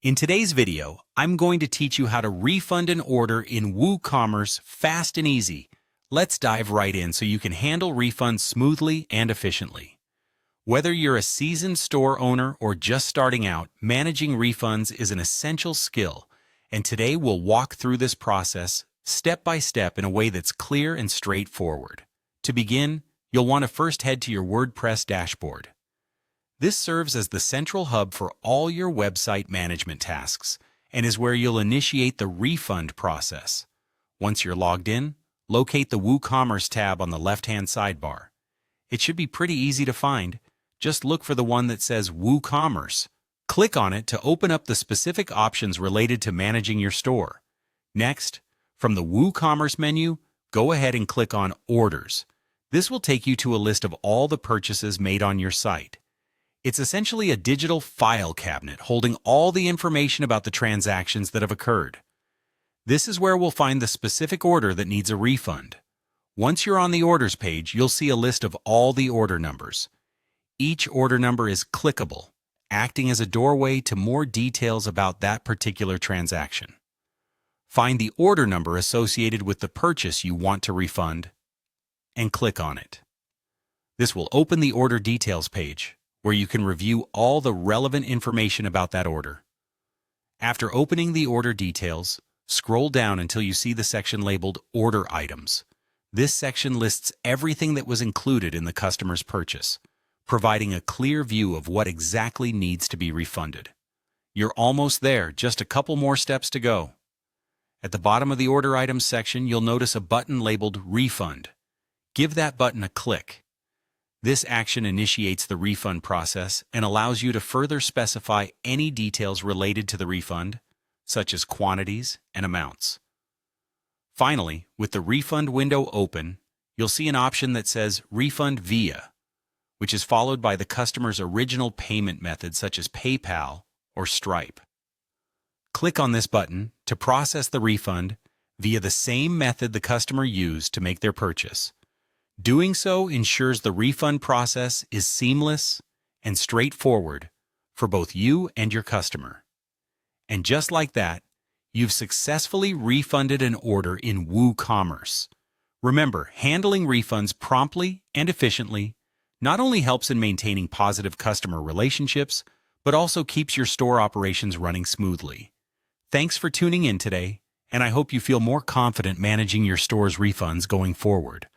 In today's video, I'm going to teach you how to refund an order in WooCommerce fast and easy. Let's dive right in so you can handle refunds smoothly and efficiently. Whether you're a seasoned store owner or just starting out, managing refunds is an essential skill, and today we'll walk through this process step by step in a way that's clear and straightforward. To begin, you'll want to first head to your WordPress dashboard. This serves as the central hub for all your website management tasks and is where you'll initiate the refund process. Once you're logged in, locate the WooCommerce tab on the left-hand sidebar. It should be pretty easy to find. Just look for the one that says WooCommerce. Click on it to open up the specific options related to managing your store. Next, from the WooCommerce menu, go ahead and click on Orders. This will take you to a list of all the purchases made on your site. It's essentially a digital file cabinet holding all the information about the transactions that have occurred. This is where we'll find the specific order that needs a refund. Once you're on the orders page, you'll see a list of all the order numbers. Each order number is clickable, acting as a doorway to more details about that particular transaction. Find the order number associated with the purchase you want to refund and click on it. This will open the order details page, where you can review all the relevant information about that order. After opening the order details, scroll down until you see the section labeled Order Items. This section lists everything that was included in the customer's purchase, providing a clear view of what exactly needs to be refunded. You're almost there, just a couple more steps to go. At the bottom of the Order Items section, you'll notice a button labeled Refund. Give that button a click. This action initiates the refund process and allows you to further specify any details related to the refund, such as quantities and amounts. Finally, with the refund window open, you'll see an option that says Refund Via, which is followed by the customer's original payment method such as PayPal or Stripe. Click on this button to process the refund via the same method the customer used to make their purchase. Doing so ensures the refund process is seamless and straightforward for both you and your customer. And just like that, you've successfully refunded an order in WooCommerce. Remember, handling refunds promptly and efficiently not only helps in maintaining positive customer relationships, but also keeps your store operations running smoothly. Thanks for tuning in today, and I hope you feel more confident managing your store's refunds going forward.